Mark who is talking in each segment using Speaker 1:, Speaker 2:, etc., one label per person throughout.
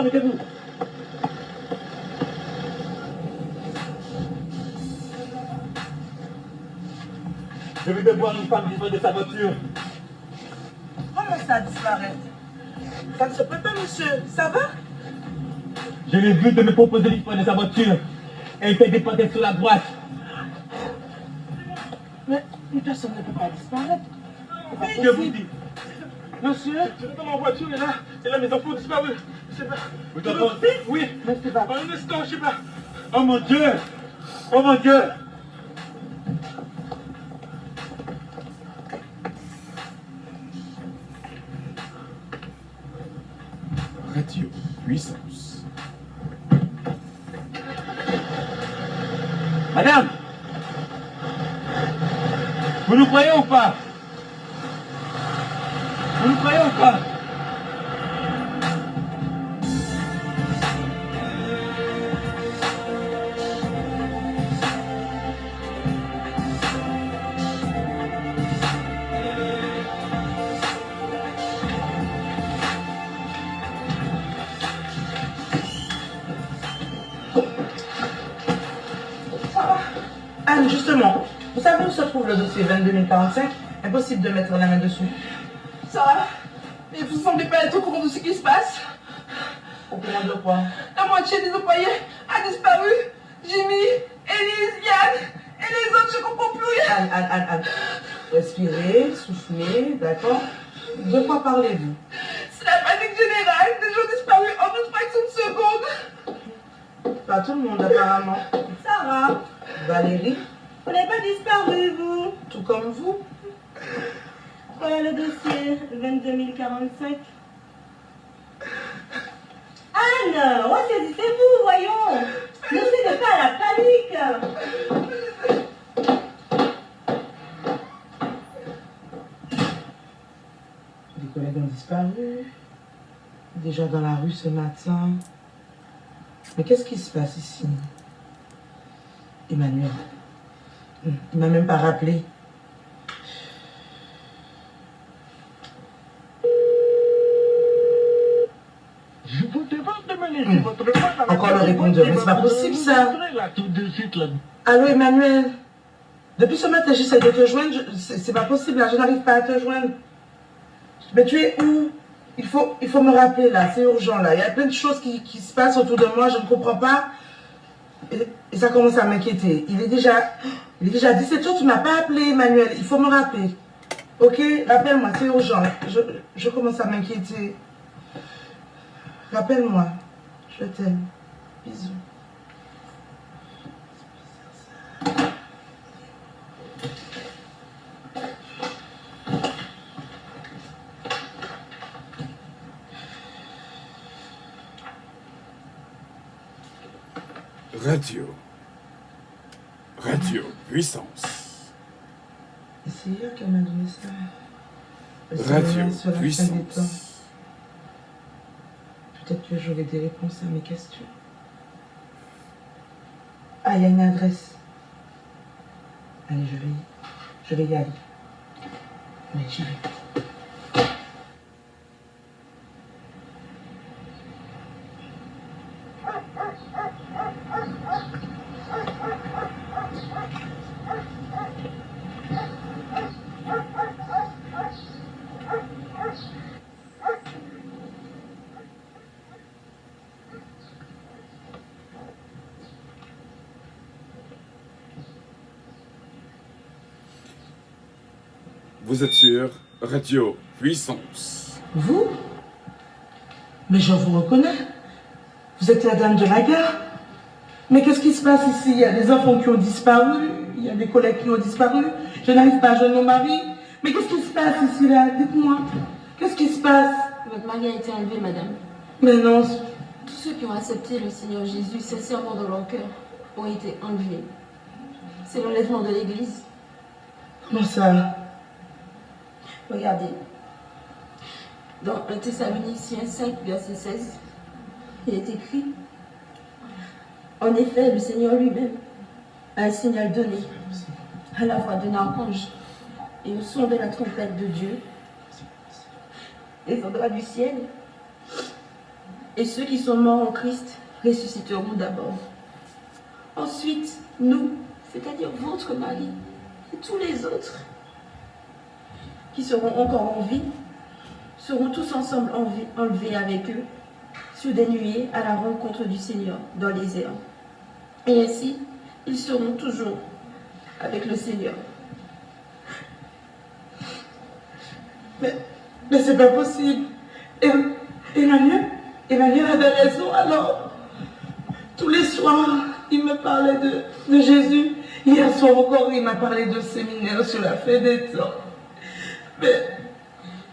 Speaker 1: Mettez-vous, mettez-vous. Je vais devoir une femme vivre de sa voiture.
Speaker 2: Comment ça disparaît? Ça ne se peut pas, monsieur. Ça va?
Speaker 1: Je l'ai vu de me proposer l'histoire de sa voiture. Elle s'est déportée sur la droite.
Speaker 2: Mais une personne ne peut pas disparaître.
Speaker 1: Que vous dites?
Speaker 2: Monsieur?
Speaker 1: Je suis dans ma voiture et là mes enfants ont disparu. Je sais pas. Vous entendez? Oui.
Speaker 2: Mais c'est pas...
Speaker 1: Un instant, je sais pas. Oh mon Dieu! Oh mon Dieu!
Speaker 3: Radio Puissance.
Speaker 1: Madame! Vous nous croyez ou pas? Vous nous croyez ou pas?
Speaker 2: Anne, justement, vous savez où se trouve le dossier 22045? Impossible de mettre la main dessus.
Speaker 4: Ça, mais vous ne semblez pas être au courant de ce qui se passe.
Speaker 2: Au courant de quoi?
Speaker 4: La moitié des employés a disparu. Jimmy, Elise, Yann et les autres, je comprends plus rien.
Speaker 2: Anne. Respirez, soufflez, d'accord? De quoi parlez-vous?
Speaker 4: C'est la panique générale. Des gens disparus en une fraction de seconde.
Speaker 2: Pas tout le monde apparemment.
Speaker 5: Sarah,
Speaker 2: Valérie,
Speaker 5: vous n'avez pas disparu, vous?
Speaker 2: tout comme vous.
Speaker 5: Voilà le dossier 22045. Anne, ressaisissez-vous, voyons. Ne cédez pas à la panique.
Speaker 2: Des collègues ont disparu. Des gens dans la rue ce matin. Mais qu'est-ce qui se passe ici? Emmanuel. Il m'a même pas rappelé.
Speaker 1: Je vous demande de me laisser votre voix dans
Speaker 2: Encore le répondeur, mais c'est pas possible ça.
Speaker 1: Là, tout de suite, là.
Speaker 2: Allô Emmanuel? Depuis ce matin, j'essaie de te joindre. C'est pas possible là, je n'arrive pas à te joindre. Mais tu es où? Il faut me rappeler là, c'est urgent là. Il y a plein de choses qui se passent autour de moi, je ne comprends pas. Et ça commence à m'inquiéter. Il est déjà 17h, tu ne m'as pas appelé Emmanuel, il faut me rappeler. Ok? Rappelle-moi, c'est urgent. Je commence à m'inquiéter. Rappelle-moi. Je t'aime. Bisous.
Speaker 3: Radio Puissance.
Speaker 2: Et c'est hier qu'elle m'a donné ça.
Speaker 3: Radio
Speaker 2: Sur la fin des temps.
Speaker 3: Puissance.
Speaker 2: Peut-être que j'aurai des réponses à mes questions. Ah, il y a une adresse. Allez, je vais y aller. Oui, j'y vais.
Speaker 3: Vous êtes sur Radio Puissance.
Speaker 2: Vous? Mais je vous reconnais. Vous êtes la dame de la gare. Mais qu'est-ce qui se passe ici? Il y a des enfants qui ont disparu. Il y a des collègues qui ont disparu. Je n'arrive pas à joindre mon mari. Mais qu'est-ce qui se passe ici là? Dites-moi. Qu'est-ce qui se passe?
Speaker 6: Votre mari a été enlevé, madame.
Speaker 2: Mais non.
Speaker 6: Tous ceux qui ont accepté le Seigneur Jésus sincèrement dans leur cœur ont été enlevés. C'est l'enlèvement de l'Église.
Speaker 2: Comment ça?
Speaker 6: Regardez. Dans 1 Thessaloniciens 5, verset 16, il est écrit: en effet, le Seigneur lui-même a un signal donné à la voix d'un archange et au son de la trompette de Dieu descendra du ciel Et ceux qui sont morts en Christ ressusciteront d'abord. Ensuite, nous, c'est-à-dire votre mari et tous les autres qui seront encore en vie, seront tous ensemble enlevés avec eux sur des nuées à la rencontre du Seigneur dans les airs. Et ainsi, ils seront toujours avec le Seigneur.
Speaker 2: Mais c'est pas possible. Emmanuel avait raison. Alors, tous les soirs, il me parlait de Jésus. Hier soir encore, il m'a parlé de séminaire sur la fin des temps. Mais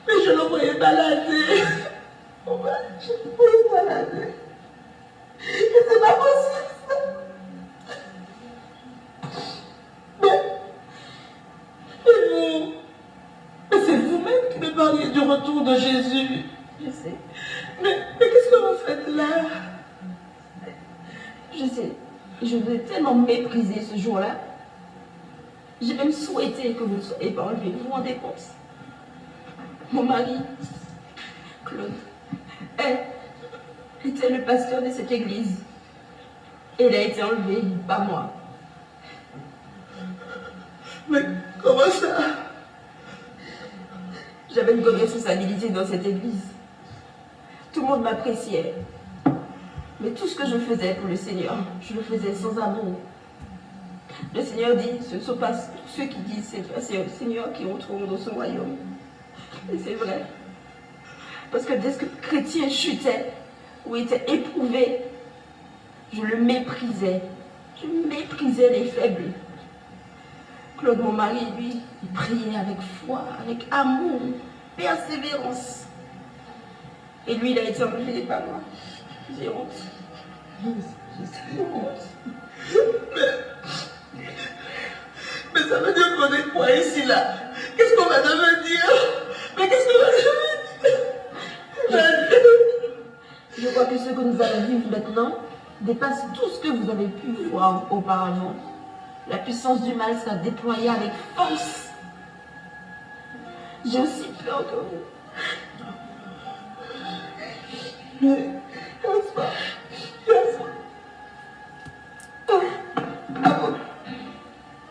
Speaker 2: je le voyais balader. Je le voyais balader. Mais c'est pas possible. Mais c'est vous-même qui me parliez du retour de Jésus.
Speaker 6: Je sais.
Speaker 2: Mais qu'est-ce que vous faites là?
Speaker 6: Je sais. Je vous ai tellement méprisé ce jour-là. J'ai même souhaité que vous ne soyez pas enlevé. Vous vous rendez compte? Mon mari, Claude, était le pasteur de cette église. Et il a été enlevé, pas moi.
Speaker 2: Mais comment ça?
Speaker 6: J'avais une grande responsabilité dans cette église. Tout le monde m'appréciait. Mais tout ce que je faisais pour le Seigneur, je le faisais sans amour. Le Seigneur dit, ce ne sont pas ceux qui disent c'est le Seigneur qui entreront dans son royaume. Et c'est vrai. Parce que dès que le chrétien chutait ou était éprouvé, je le méprisais. Je méprisais les faibles. Claude, mon mari, lui, il priait avec foi, avec amour, persévérance. Et lui, il a été enlevé par moi. J'ai honte. J'ai honte.
Speaker 2: Mais ça veut dire qu'on est quoi ici, là? Qu'est-ce qu'on va devenir? Mais qu'est-ce qu'on va devenir?
Speaker 6: Je crois que ce que nous allons vivre maintenant dépasse tout ce que vous avez pu voir auparavant. La puissance du mal sera déployée avec force. J'ai aussi peur que vous.
Speaker 2: Mais, n'est-ce pas?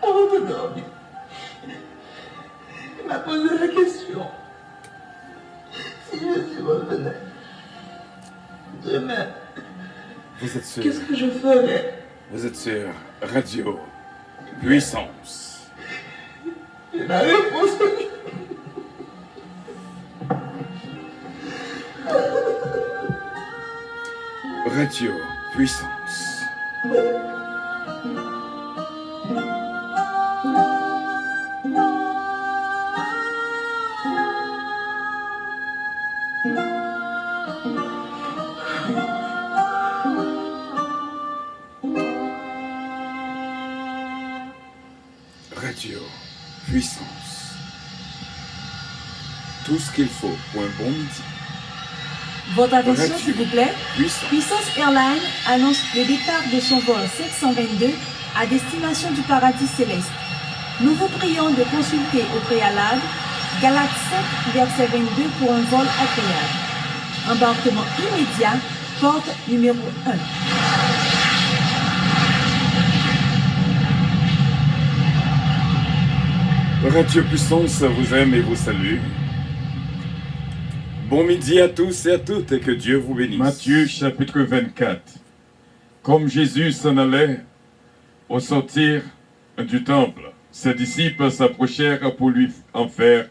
Speaker 2: Avant de dormir, il m'a posé la question. Si Jésus revenait demain,
Speaker 3: Vous êtes sûr?
Speaker 2: qu'est-ce que je ferais?
Speaker 3: Vous êtes sur Radio Puissance.
Speaker 2: Et la réponse,
Speaker 3: Radio Puissance. Radio Puissance. Tout ce qu'il faut pour un bon midi.
Speaker 7: Votre attention,
Speaker 3: Radio
Speaker 7: s'il vous plaît.
Speaker 3: Puissance.
Speaker 7: Puissance Airlines annonce le départ de son vol 722 à destination du paradis céleste. Nous vous prions de consulter au préalable Galates 7, verset 22 pour un vol agréable. Embarquement immédiat, porte numéro 1.
Speaker 3: Radio Puissance vous aime et vous salue. Bon midi à tous et à toutes et que Dieu vous bénisse.
Speaker 8: Matthieu chapitre 24. Comme Jésus s'en allait au sortir du temple, ses disciples s'approchèrent pour lui en faire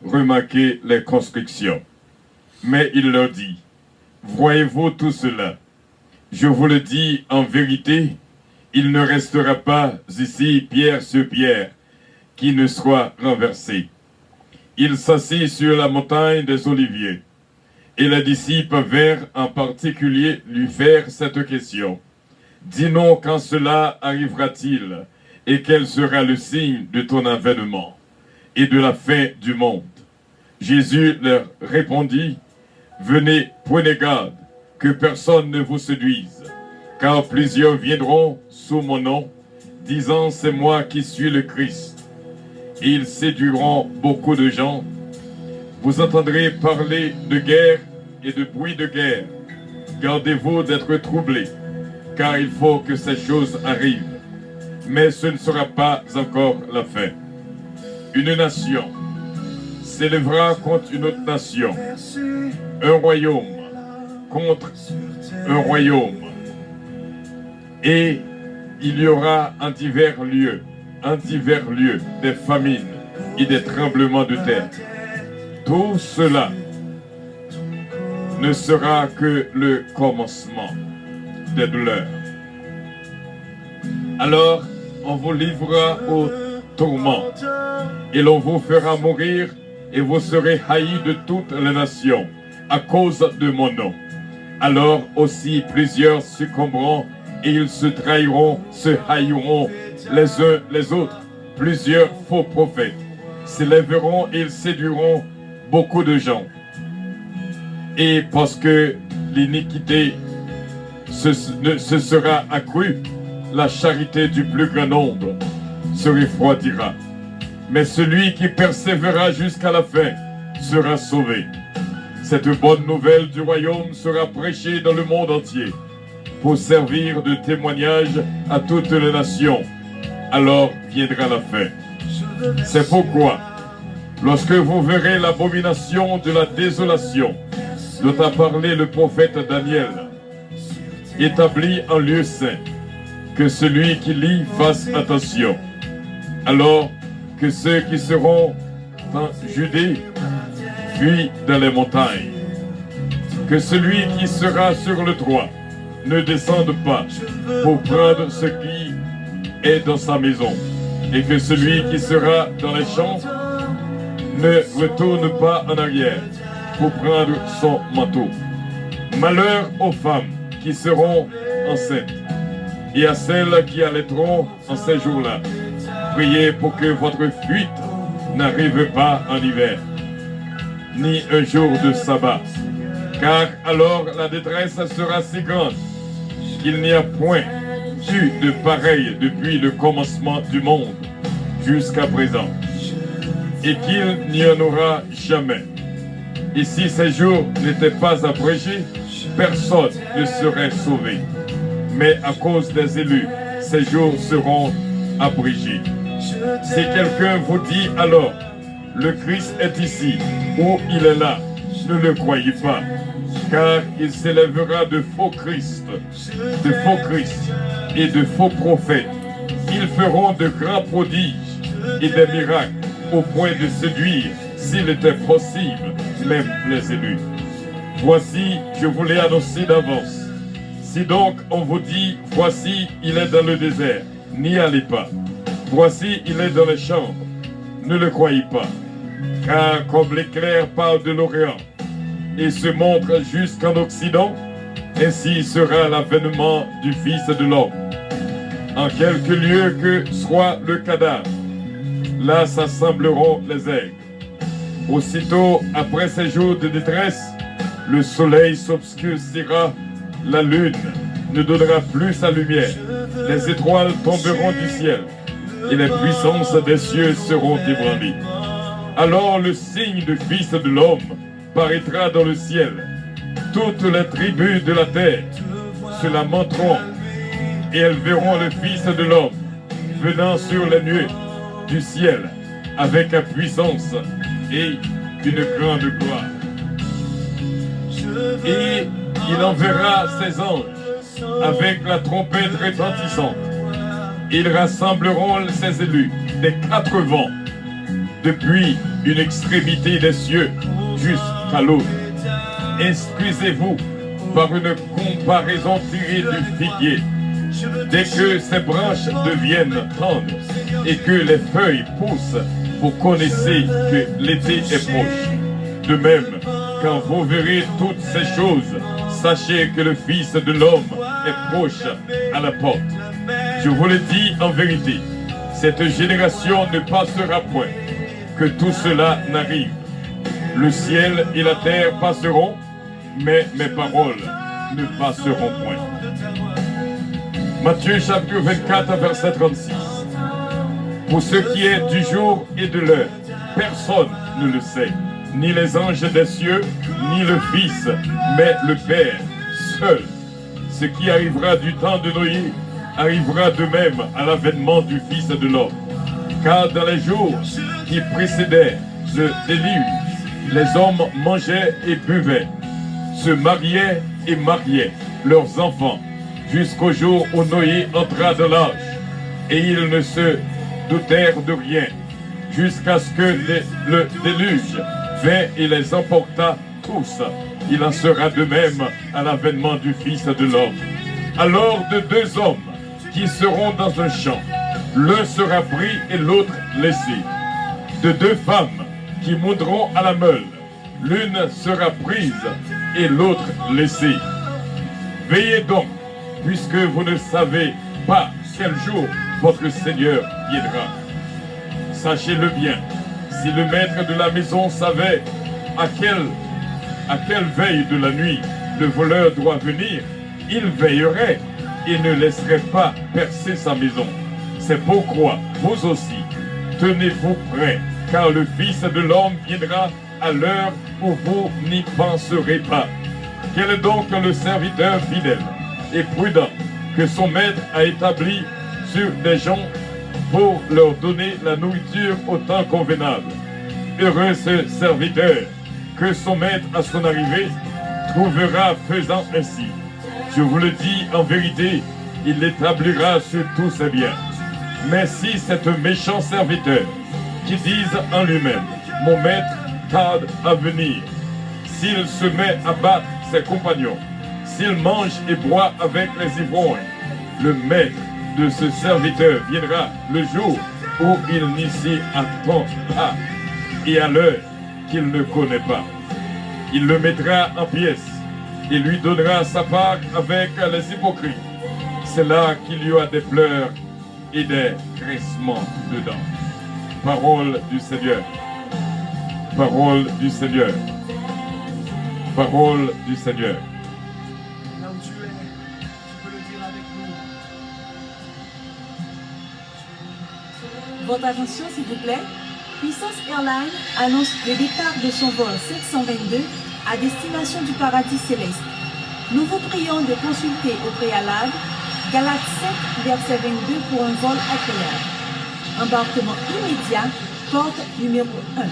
Speaker 8: remarquer les constructions. Mais il leur dit, « Voyez-vous tout cela? Je vous le dis en vérité, il ne restera pas ici pierre sur pierre qui ne soit renversé. » Il s'assit sur la montagne des Oliviers. Et les disciples vinrent en particulier lui faire cette question. « Dis-nous quand cela arrivera-t-il et quel sera le signe de ton avènement et de la fin du monde ?» Jésus leur répondit, « Venez, prenez garde, que personne ne vous séduise, car plusieurs viendront sous mon nom, disant c'est moi qui suis le Christ. Et ils séduiront beaucoup de gens. Vous entendrez parler de guerre et de bruit de guerre. gardez-vous d'être troublés, car il faut que ces choses arrivent. Mais ce ne sera pas encore la fin. Une nation s'élèvera contre une autre nation, un royaume contre un royaume. Et il y aura en divers lieux, des famines et des tremblements de terre. Tout cela ne sera que le commencement des douleurs. Alors, on vous livrera au tourment, et l'on vous fera mourir, et vous serez haïs de toutes les nations, à cause de mon nom. Alors aussi plusieurs succomberont, et ils se trahiront, se haïront les uns les autres. Plusieurs faux prophètes s'élèveront et ils séduiront beaucoup de gens. Et parce que l'iniquité se sera accrue, la charité du plus grand nombre se refroidira. Mais celui qui persévérera jusqu'à la fin sera sauvé. Cette bonne nouvelle du royaume sera prêchée dans le monde entier pour servir de témoignage à toutes les nations. Alors viendra la fin. C'est pourquoi, lorsque vous verrez l'abomination de la désolation dont a parlé le prophète Daniel, établi en lieu saint, que celui qui lit fasse attention. Alors que ceux qui seront en Judée fuient dans les montagnes. Que celui qui sera sur le toit ne descende pas pour prendre ce qui est dans sa maison. Et que celui qui sera dans les champs ne retourne pas en arrière pour prendre son manteau. Malheur aux femmes qui seront enceintes et à celles qui allaiteront en ces jours-là. Priez pour que votre fuite n'arrive pas en hiver, ni un jour de sabbat, car alors la détresse sera si grande qu'il n'y a point eu de pareil depuis le commencement du monde jusqu'à présent, et qu'il n'y en aura jamais. Et si ces jours n'étaient pas abrégés, personne ne serait sauvé. Mais à cause des élus, ces jours seront abrégés. Si quelqu'un vous dit alors, le Christ est ici, ou il est là, ne le croyez pas, car il s'élèvera de faux Christ et de faux prophètes. Ils feront de grands prodiges et des miracles au point de séduire, s'il était possible, même les élus. Voici, je vous l'ai annoncé d'avance. Si donc on vous dit, voici, il est dans le désert, n'y allez pas. Voici, il est dans les chambres, ne le croyez pas. Car comme l'éclair part de l'Orient et se montre jusqu'en Occident, ainsi sera l'avènement du Fils de l'homme. En quelque lieu que soit le cadavre, là s'assembleront les aigles. Aussitôt après ces jours de détresse, le soleil s'obscurcira, la lune ne donnera plus sa lumière, les étoiles tomberont du ciel, et les puissances des cieux seront ébranlées. Alors le signe du Fils de l'homme paraîtra dans le ciel. Toutes les tribus de la terre se lamenteront, et elles verront le Fils de l'homme venant sur les nuées du ciel avec la puissance et une grande gloire. Et il enverra ses anges avec la trompette retentissante. Ils rassembleront ses élus des quatre vents, depuis une extrémité des cieux jusqu'à l'autre. Instruisez-vous par une comparaison tirée du figuier. Dès que ses branches deviennent tendres et que les feuilles poussent, vous connaissez que l'été est proche. De même, quand vous verrez toutes ces choses, sachez que le Fils de l'homme est proche à la porte. Je vous le dis en vérité, cette génération ne passera point, que tout cela n'arrive. Le ciel et la terre passeront, mais mes paroles ne passeront point. Matthieu chapitre 24, verset 36. Pour ce qui est du jour et de l'heure, personne ne le sait, ni les anges des cieux, ni le Fils, mais le Père seul. Ce qui arrivera du temps de Noé arrivera de même à l'avènement du Fils de l'homme. Car dans les jours qui précédaient le déluge, les hommes mangeaient et buvaient, se mariaient et mariaient leurs enfants, jusqu'au jour où Noé entra dans l'âge. Et ils ne se doutèrent de rien, jusqu'à ce que le déluge vint et les emporta tous. Il en sera de même à l'avènement du Fils de l'homme. Alors de deux hommes qui seront dans un champ, l'un sera pris et l'autre laissé. De deux femmes qui monteront à la meule, l'une sera prise et l'autre laissée. Veillez donc, puisque vous ne savez pas quel jour votre Seigneur viendra. Sachez-le bien, si le maître de la maison savait à quelle veille de la nuit le voleur doit venir, il veillerait et ne laisserait pas percer sa maison. C'est pourquoi vous aussi, tenez-vous prêts, car le Fils de l'homme viendra à l'heure où vous n'y penserez pas. Quel est donc le serviteur fidèle et prudent que son maître a établi sur des gens pour leur donner la nourriture au temps convenable? Heureux ce serviteur que son maître à son arrivée trouvera faisant ainsi. Je vous le dis en vérité, il l'établira sur tous ses biens. Mais si c'est un méchant serviteur qui dise en lui-même, mon maître tarde à venir, s'il se met à battre ses compagnons, s'il mange et boit avec les ivrognes, le maître de ce serviteur viendra le jour où il n'y s'y attend pas et à l'heure qu'il ne connaît pas. Il le mettra en pièces et lui donnera sa part avec les hypocrites. C'est là qu'il y aura des pleurs et des crissements dedans. Parole du Seigneur. Parole du Seigneur. Parole du Seigneur.
Speaker 1: Là où tu es, tu peux le dire avec nous.
Speaker 7: Votre attention s'il vous plaît. Puissance Airlines annonce le départ de son vol 722 à destination du paradis céleste. Nous vous prions de consulter au préalable Galates 7, verset 22 pour un vol agréable. Embarquement immédiat, porte numéro 1.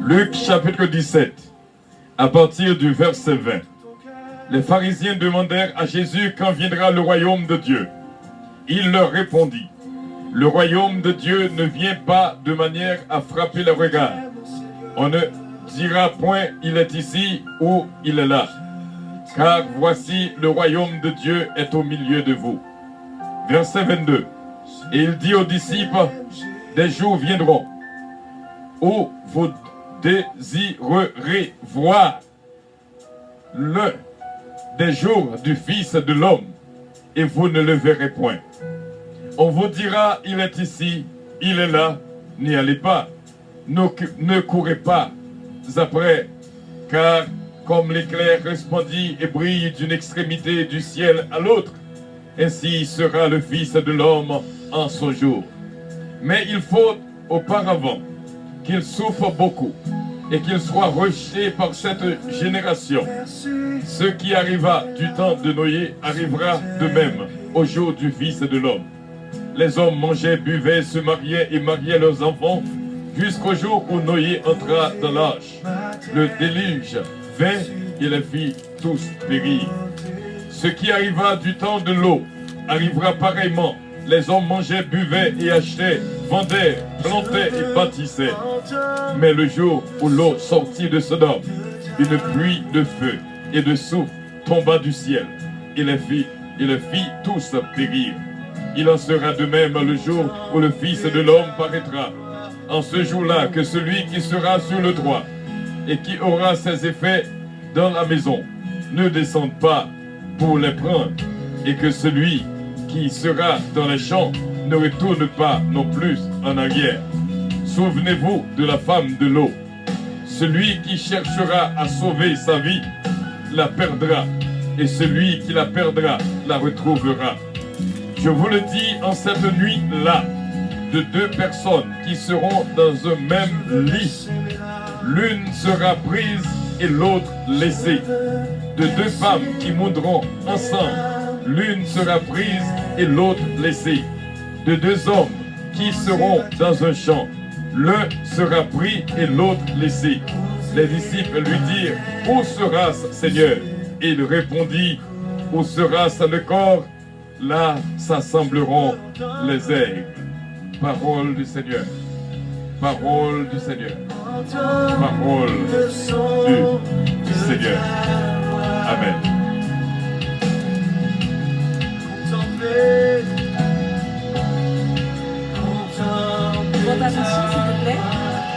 Speaker 8: Luc chapitre 17, à partir du verset 20. Les pharisiens demandèrent à Jésus quand viendra le royaume de Dieu. Il leur répondit, le royaume de Dieu ne vient pas de manière à frapper le regard. On ne dira point il est ici ou il est là. Car voici le royaume de Dieu est au milieu de vous. Verset 22. Et il dit aux disciples, des jours viendront où vous désirerez voir l'un des jours du Fils de l'homme, et vous ne le verrez point. On vous dira, il est ici, il est là, n'y allez pas, ne courez pas après, car comme l'éclair resplendit et brille d'une extrémité du ciel à l'autre, ainsi sera le Fils de l'homme en son jour. Mais il faut auparavant qu'il souffre beaucoup et qu'il soit rejeté par cette génération. Ce qui arriva du temps de Noé arrivera de même au jour du Fils de l'homme. Les hommes mangeaient, buvaient, se mariaient et mariaient leurs enfants jusqu'au jour où Noé entra dans l'âge. Le déluge vint et les fit tous périr. Ce qui arriva du temps de l'eau arrivera pareillement. Les hommes mangeaient, buvaient et achetaient, vendaient, plantaient et bâtissaient. Mais le jour où l'eau sortit de Sodome, une pluie de feu et de souffle tomba du ciel et les fit tous périr. Il en sera de même le jour où le Fils de l'homme paraîtra. En ce jour-là, que celui qui sera sur le droit et qui aura ses effets dans la maison ne descende pas pour les prendre, et que celui qui sera dans les champs ne retourne pas non plus en arrière. Souvenez-vous de la femme de l'eau. Celui qui cherchera à sauver sa vie la perdra, et celui qui la perdra la retrouvera. Je vous le dis en cette nuit-là, de deux personnes qui seront dans un même lit, l'une sera prise et l'autre laissée. De deux femmes qui mourront ensemble, l'une sera prise et l'autre laissée. De deux hommes qui seront dans un champ, l'un sera pris et l'autre laissé. Les disciples lui dirent, où sera-ce, Seigneur? Et il répondit, où sera-ce le corps? Là s'assembleront les aigles. Parole du Seigneur. Parole du Seigneur. Parole du Seigneur. Amen.
Speaker 7: Votre attention, s'il vous plaît.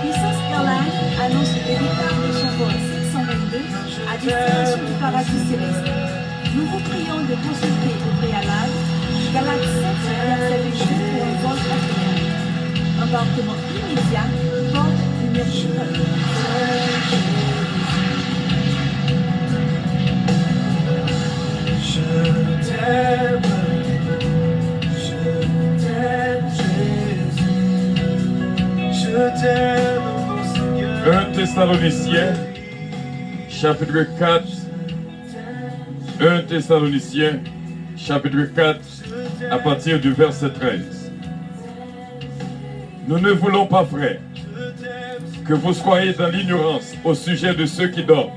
Speaker 7: Puissance Airlines annonce le départ de son vol 722 à destination du paradis céleste. Nous vous prions de consulter au préalable Galates 7, verset 22 pour un vol agréable. Embarquement immédiat, porte numéro
Speaker 8: 1 Thessaloniciens, chapitre 4. 1 Thessaloniciens, chapitre 4, à partir du verset 13. Nous ne voulons pas, frères, que vous soyez dans l'ignorance au sujet de ceux qui dorment,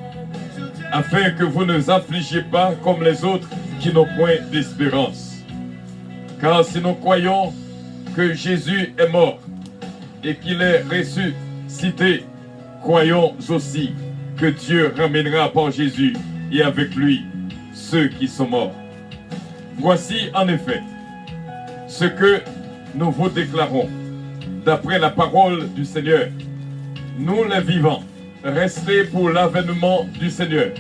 Speaker 8: afin que vous ne vous affligiez pas comme les autres qui n'ont point d'espérance. Car si nous croyons que Jésus est mort et qu'il est ressuscité, croyons aussi que Dieu ramènera par Jésus et avec lui ceux qui sont morts. Voici en effet ce que nous vous déclarons d'après la parole du Seigneur. Nous les vivants, restés pour l'avènement du Seigneur,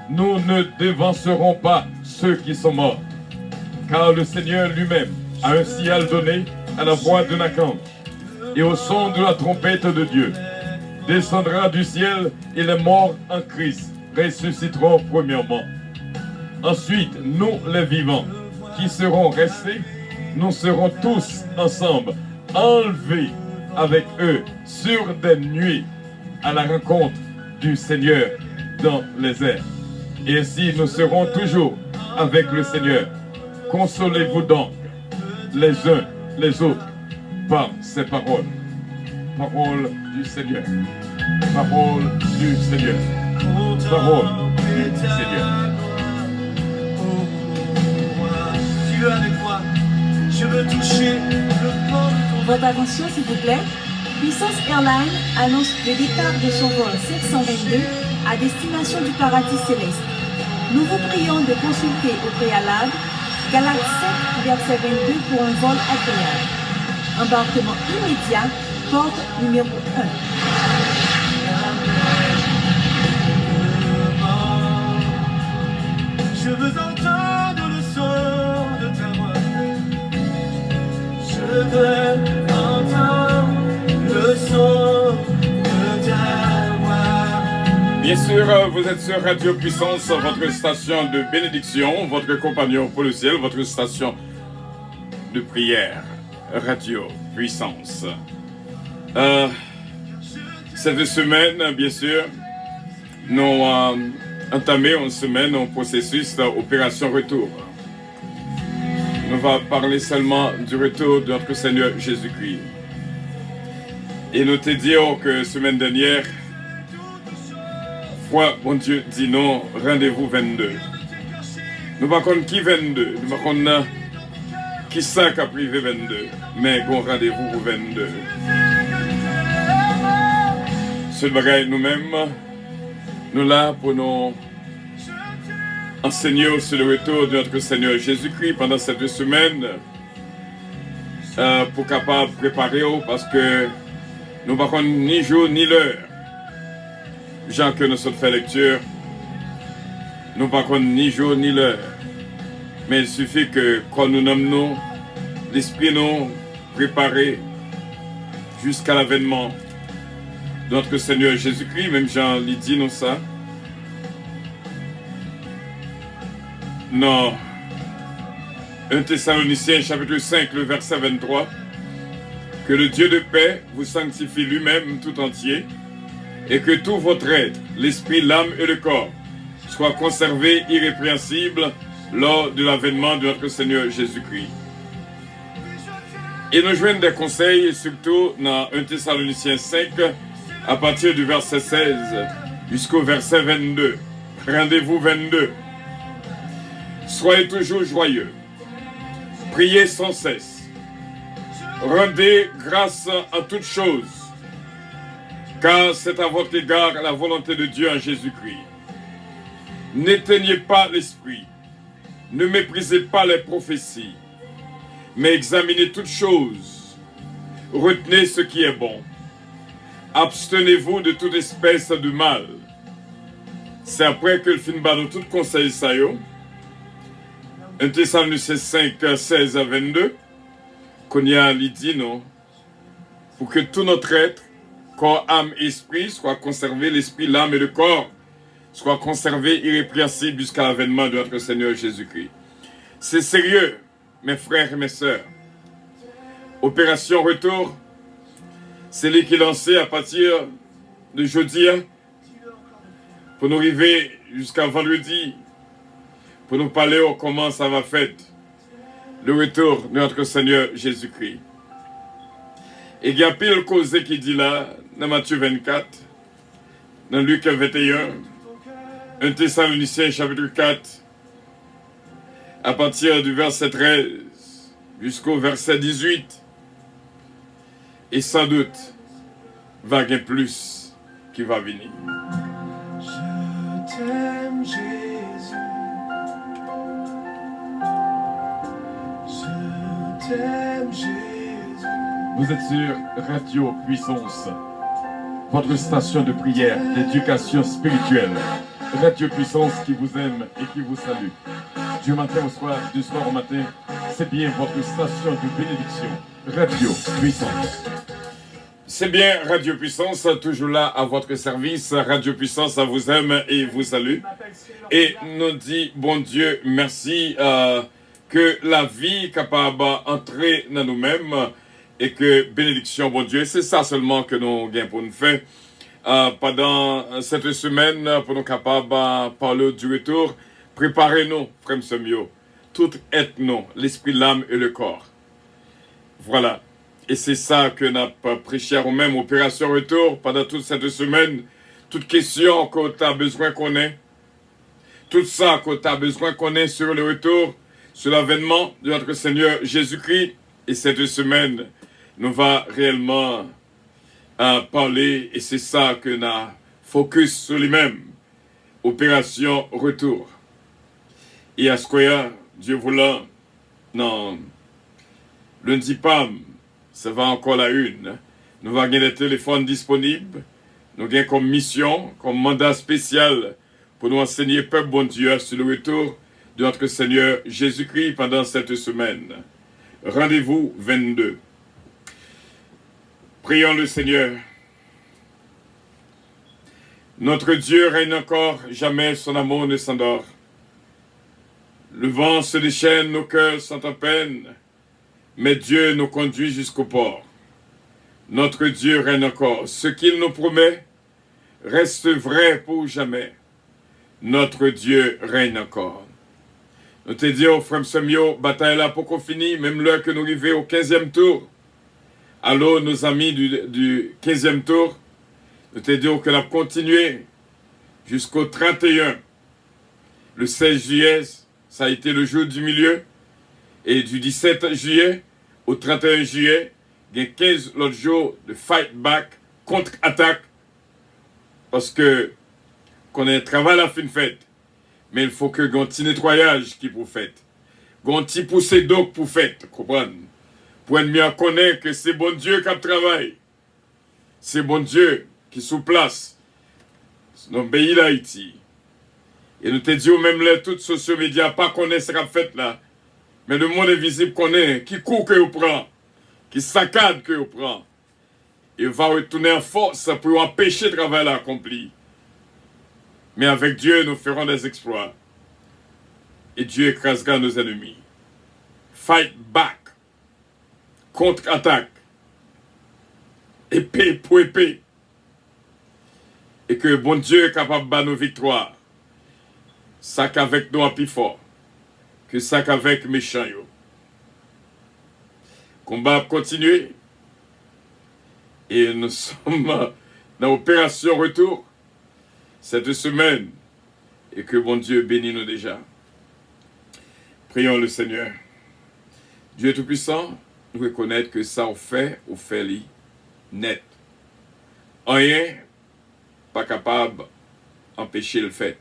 Speaker 8: nous ne devancerons pas ceux qui sont morts, car le Seigneur lui-même a un signal donné à la voix d'un archange, et au son de la trompette de Dieu, descendra du ciel, et les morts en Christ ressusciteront premièrement. Ensuite, nous les vivants, qui serons restés, nous serons tous ensemble enlevés avec eux sur des nuées à la rencontre du Seigneur dans les airs. Et ainsi nous serons toujours avec le Seigneur. Consolez-vous donc les uns les autres par ces paroles. Parole du Seigneur. Parole du Seigneur. Parole du Seigneur.
Speaker 9: Dieu avec moi, je veux toucher le corps de ton...
Speaker 7: Votre attention, s'il vous plaît. Puissance Airlines annonce le départ de son vol 722 à destination du paradis céleste. Nous vous prions de consulter au préalable Galates 7, verset 22 pour un vol agréable. Embarquement immédiat, porte numéro 1.
Speaker 9: Je veux entendre le son de ta voix. Je veux entendre le son de ta voix.
Speaker 3: Bien sûr, vous êtes sur Radio Puissance, votre station de bénédiction, votre compagnon pour le ciel, votre station de prière, Radio Puissance. Cette semaine, bien sûr, nous entamé une semaine en processus d'opération retour. On va parler seulement du retour de notre Seigneur Jésus-Christ. Et nous te disons que semaine dernière, foi, bon Dieu, dit non, rendez-vous 22. Nous ne savons pas qui 22, nous ne savons pas qui ça qui a privé 22, mais bon rendez-vous pour 22. Ce bagage nous-mêmes, nous là pour nous enseigner sur le retour de notre Seigneur Jésus-Christ pendant cette semaine, pour capable préparer parce que nous ne savons ni jour ni l'heure. Jean que nous sommes fait lecture, nous ne savons ni jour ni l'heure. Mais il suffit que quand nous nommons l'esprit nous préparé jusqu'à l'avènement de notre Seigneur Jésus-Christ, même Jean lui dit nous ça. 1 Thessaloniciens chapitre 5, le verset 23. Que le Dieu de paix vous sanctifie lui-même tout entier, et que tout votre être, l'esprit, l'âme et le corps, soit conservé irrépréhensible lors de l'avènement de notre Seigneur Jésus-Christ. Et nous joignent des conseils, surtout dans 1 Thessaloniciens 5, à partir du verset 16 jusqu'au verset 22. Rendez-vous 22. Soyez toujours joyeux. Priez sans cesse. Rendez grâce en toutes choses, car c'est à votre égard la volonté de Dieu en Jésus-Christ. N'éteignez pas l'esprit, ne méprisez pas les prophéties, mais examinez toutes choses, retenez ce qui est bon. Abstenez-vous de toute espèce de mal. C'est après que le fin de tout conseil ça yo. 1 Thessaloniciens 5, 16 à 22, qu'on y a dit non, pour que tout notre être, corps, âme et esprit, soit conservé, l'esprit, l'âme et le corps, soit conservé irrépréhensible jusqu'à l'avènement de notre Seigneur Jésus-Christ. C'est sérieux, mes frères et mes sœurs. Opération Retour, c'est lui qui est lancé à partir de jeudi, pour nous arriver jusqu'à vendredi, pour nous parler de comment ça va faire le retour de notre Seigneur Jésus-Christ. Et il y a pile cause qui dit là, dans Matthieu 24, dans Luc 21, 1 Thessaloniciens chapitre 4, à partir du verset 13 jusqu'au verset 18, et sans doute, va y avoir plus qui va venir.
Speaker 9: Je t'aime, Jésus. Je t'aime, Jésus.
Speaker 8: Vous êtes sur Radio Puissance, votre station de prière, d'éducation spirituelle. Radio Puissance qui vous aime et qui vous salue. Du matin au soir, du soir au matin, c'est bien votre station de bénédiction. Radio Puissance.
Speaker 3: C'est bien Radio Puissance, toujours là à votre service. Radio Puissance, ça vous aime et vous salue. Et nous dit, bon Dieu, merci que la vie est capable d'entrer dans nous-mêmes et que bénédiction, bon Dieu, c'est ça seulement que nous gagnons pour nous faire. Pendant cette semaine, pour nous capables de parler du retour, préparez-nous, frère Semio, tout être nous, l'esprit, l'âme et le corps. Voilà. Et c'est ça que nous avons prêché au même Opération Retour pendant toute cette semaine. Toute question que tu as besoin qu'on ait, tout ça que tu as besoin qu'on ait sur le retour, sur l'avènement de notre Seigneur Jésus-Christ. Et cette semaine, nous va réellement parler, et c'est ça que nous avons focus sur lui-même. Opération Retour. Et à ce qu'il y a, Dieu voulant, non, lundi PAM, ça va encore la une. Nous avons des téléphones disponibles. Nous avons comme mission, comme mandat spécial pour nous enseigner, peuple bon Dieu, sur le retour de notre Seigneur Jésus-Christ pendant cette semaine. Rendez-vous 22. Prions le Seigneur. Notre Dieu règne encore, jamais son amour ne s'endort. Le vent se déchaîne, nos cœurs sont en peine, mais Dieu nous conduit jusqu'au port. Notre Dieu règne encore. Ce qu'il nous promet reste vrai pour jamais. Notre Dieu règne encore. Nous te disons, frère Semio, bataille là pour qu'on finisse, même l'heure que nous arrivons au 15e tour. Alors, nos amis du 15e tour, nous te disons que nous avons continué jusqu'au 31. Le 16 juillet, ça a été le jour du milieu. Et du 17 juillet au 31 juillet, il y a 15 l'autre jour de fight back, contre-attaque. Parce que, qu'on ait un travail à la fin de fête. Mais il faut que y ait un petit nettoyage qui pour fête. Un petit poussé d'eau pour fête, comprenez? Pour être bien connaître que c'est bon Dieu qui travaille. C'est bon Dieu qui est sous place. Dans le pays d'Haïti. Et nous te disons même là, tous les sociaux médias, pas connaître ce qu'on fait là. Mais le monde invisible connaît, qui court que vous prend, qui saccade que vous prend. Et va retourner en force pour empêcher le travail accompli. Mais avec Dieu, nous ferons des exploits. Et Dieu écrasera nos ennemis. fight back, contre-attaque, épée pour épée. Et que bon Dieu est capable de nos victoires. Ça qu'avec nous en plus fort. Que ça qu'avec méchant yo. Combat continuer. Et nous sommes dans l'opération retour cette semaine. Et que bon Dieu bénisse nous déjà. Prions le Seigneur. Dieu Tout-Puissant, nous reconnaître que ça on fait li net. Rien pas capable d'empêcher le fait.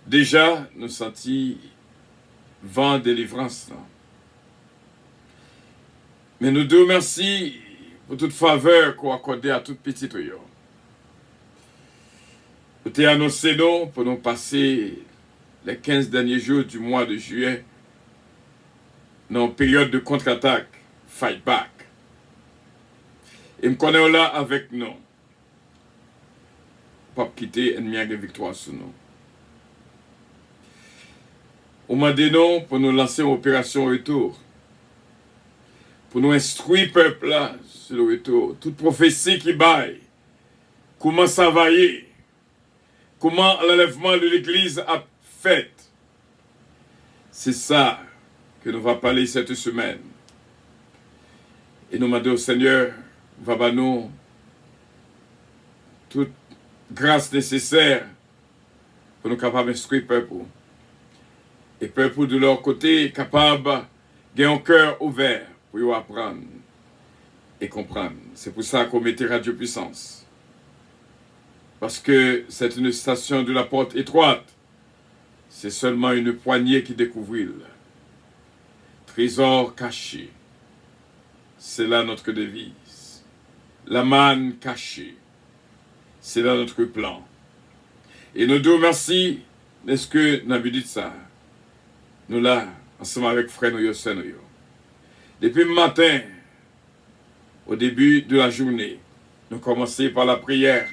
Speaker 3: Déjà, nous sentis vent délivrance. Là. Mais nous te remercions pour toute faveur qu'on accorde à toute petite yo. Vous t'es annoncé nous pour nous passer les 15 derniers jours du mois de juillet dans une période de contre-attaque, fight back. Et me connaît là avec nous. Pas quitter ennemi avec victoire sur nous. On m'a dit non pour nous lancer une opération retour. Pour nous instruire le peuple là sur le retour. Toute prophétie qui baille. Comment ça va y est. Comment l'enlèvement de l'église a fait. C'est ça que nous allons parler cette semaine. Et nous m'a dit au Seigneur, va nous toute grâce nécessaire pour nous capables d'instruire le peuple. Et le peuple de leur côté capable d'avoir un cœur ouvert pour apprendre et comprendre. C'est pour ça qu'on mettait Radio Puissance. Parce que c'est une station de la porte étroite. C'est seulement une poignée qui découvre. Trésor caché. C'est là notre devise. La manne cachée. C'est là notre plan. Et nous deux merci, est-ce que nous avons dit ça? Nous là, ensemble avec frère nous, depuis le matin, au début de la journée, nous commençons par la prière.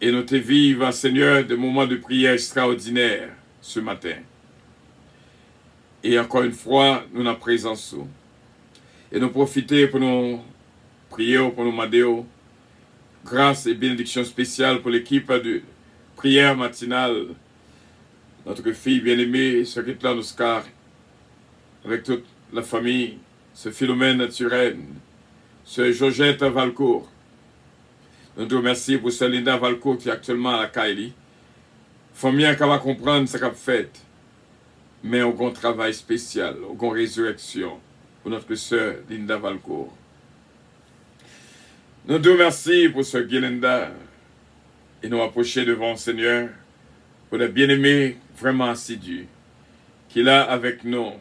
Speaker 3: Et nous te vivons, Seigneur, des moments de prière extraordinaires ce matin. Et encore une fois, nous avons présence. Et nous profitons pour nous prier, pour nous demander grâce et bénédiction spéciale pour l'équipe de prière matinale. Notre fille bien-aimée, ce Ritlan Oscar, avec toute la famille, ce Philomène Naturel, ce Georgette Valcourt. Nous te remercions pour ce Linda Valcourt qui est actuellement à la Kaili. Famille qui va comprendre ce qu'elle fait. Mais on a un travail spécial, on a une résurrection pour notre sœur Linda Valcourt. Nous te remercions pour ce Guélinda et nous approcher devant le Seigneur pour le bien-aimé vraiment assidu qui est là avec nous.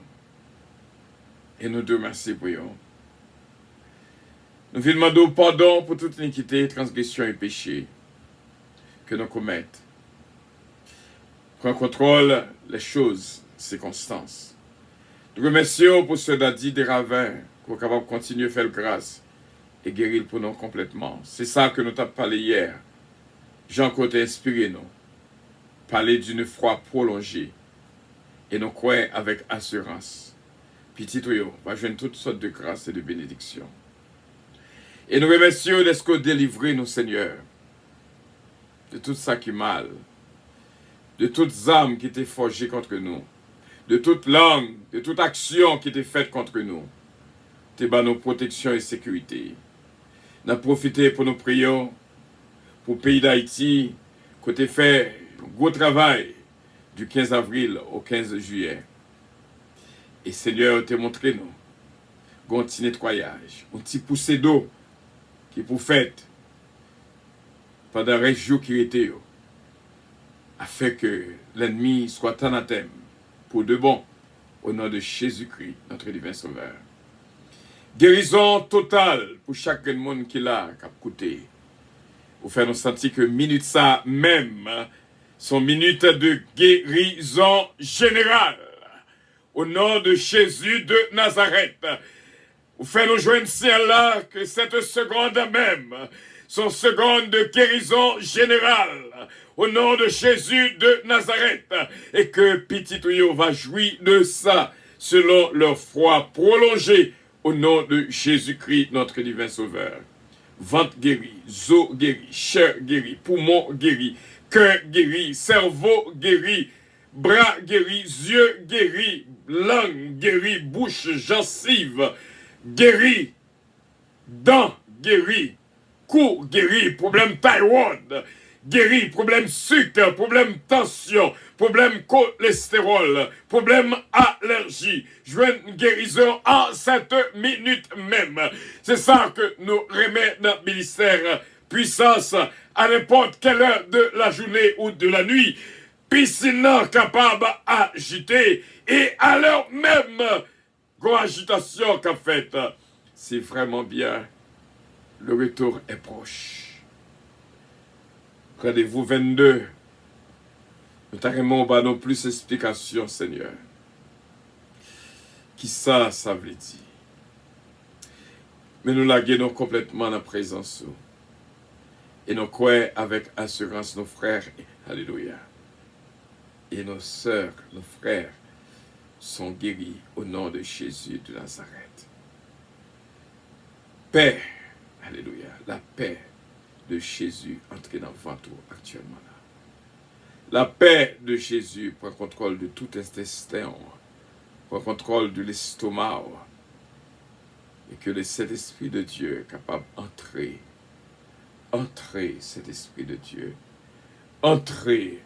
Speaker 3: Et nous te remercions pour eux. Nous vous demandons pardon pour toute iniquité, transgression et péché que nous commettons. Prends contrôle les choses, circonstances. Nous remercions pour ce daddy des ravins qui est capable de continuer à faire grâce et guérir pour nous complètement. C'est ça que nous t'avons parlé hier. Jean Côté inspiré nous. Parler d'une foi prolongée. Et nous croyons avec assurance. Petit Toyo va joindre toutes sortes de grâces et de bénédictions. Et nous remercions d'être que délivrer nos seigneurs de tout ça qui est mal, de toutes âmes qui étaient forgées contre nous, de toute langue, de toute action qui était faite contre nous. T'es bas nos protections et sécurité. Nous avons profité pour nos prières pour le pays d'Haïti, côté fait un gros travail du 15 avril au 15 juillet. Et Seigneur, t'es montré nous, un petit nettoyage, un petit poussé d'eau qui pour fait pendant les jours qui étaient, afin que l'ennemi soit anathème pour de bon, au nom de Jésus-Christ, notre divin Sauveur. Guérison totale pour chaque monde qui l'a écouté. Pour faire nous sentir que minute ça même sont minutes de guérison générale. Au nom de Jésus de Nazareth. Vous faites nous joindre là que cette seconde même sont secondes de guérison générale. au nom de Jésus de Nazareth, et que petit Oyo va jouir de ça, selon leur foi prolongée, au nom de Jésus-Christ, notre divin Sauveur. Ventre guéri, os guéri, chair guéri, poumon guéri, cœur guéri, cerveau guéri, bras guéri, yeux guéri, langue guéri, bouche, gencive guéri, dents guéri, cou guéri, problème thyroïde guéri, problème sucre, problème tension, problème cholestérol, problème allergie. Je veux une guérison en cette minute même. C'est ça que nous remet dans le ministère puissance à n'importe quelle heure de la journée ou de la nuit. Piscine capable d'agiter et à l'heure même, grande agitation qu'a faite. C'est vraiment bien. Le retour est proche. Rendez-vous 22. Nous t'arrêtons pas non plus explication, Seigneur. Qui ça veut dire? Mais nous la guédons complètement dans la présence. Et nous croyons avec assurance nos frères. Alléluia. Et nos sœurs, nos frères sont guéris au nom de Jésus de Nazareth. Paix. Alléluia. La paix de Jésus entre dans le ventre actuellement là. La paix de Jésus prend contrôle de tout intestin, prend contrôle de l'estomac, et que le Saint-Esprit de Dieu est capable d'entrer, Saint-Esprit de Dieu, entrer,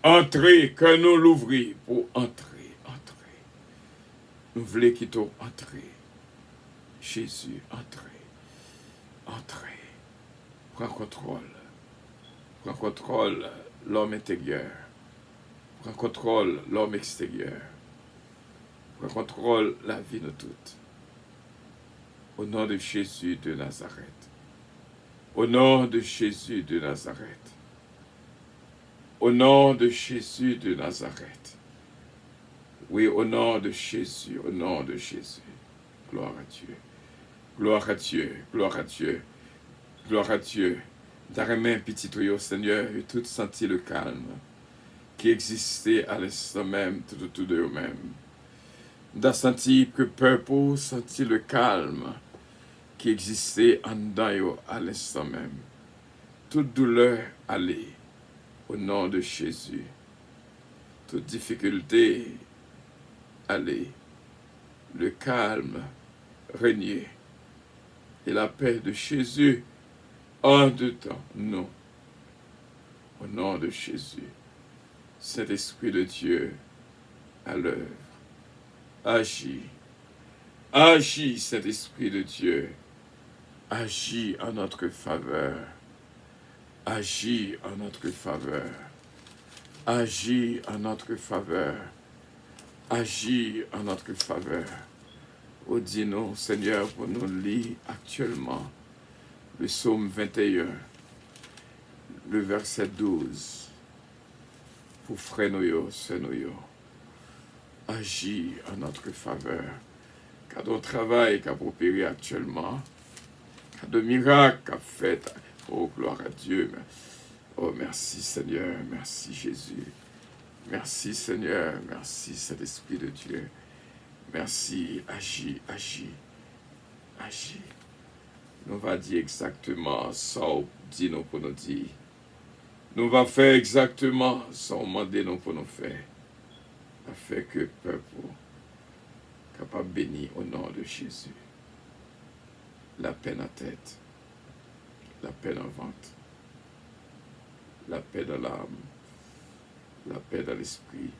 Speaker 3: que nous l'ouvrir pour entrer. Nous voulons qu'il t'ouvre entrer. Jésus, entrer. Prends contrôle l'homme intérieur. Prends contrôle l'homme extérieur. Prends contrôle la vie de toutes. Au nom de Jésus de Nazareth. Au nom de Jésus de Nazareth. Au nom de Jésus de Nazareth. Oui, au nom de Jésus, au nom de Jésus. Gloire à Dieu. Gloire à Dieu, gloire à Dieu, gloire à Dieu. D'arrêter petit tuyau, Seigneur, et tout senti le calme qui existait à l'instant même, tout autour de eux-mêmes. D'as senti que peuple senti le calme qui existait en dedans à l'instant même. Toute douleur allait au nom de Jésus. Toute difficulté allait. Le calme régnait. Et la paix de Jésus en dedans nous. Au nom de Jésus. Saint-Esprit de Dieu à l'œuvre. Agis. Agis, Saint-Esprit de Dieu. Agis en notre faveur. Agis en notre faveur. Agis en notre faveur. Agis en notre faveur. Oh, dis-nous, Seigneur, pour nous lire actuellement le psaume 21, le verset 12. Pour frère nous, c'est nous. Agis en notre faveur. Car ton travail qu'a opéré actuellement, car de miracles qu'a fait. Oh, gloire à Dieu. Oh, merci Seigneur, merci Jésus. Merci Seigneur, merci Saint-Esprit de Dieu. Merci, agis. Nous va dire exactement ça, dit nous pour nous dire. Nous va faire exactement ça, demander nous pour nous faire. Afin que le peuple capable béni au nom de Jésus. La paix dans la tête, la paix dans le ventre, la paix dans l'âme, la paix dans l'esprit,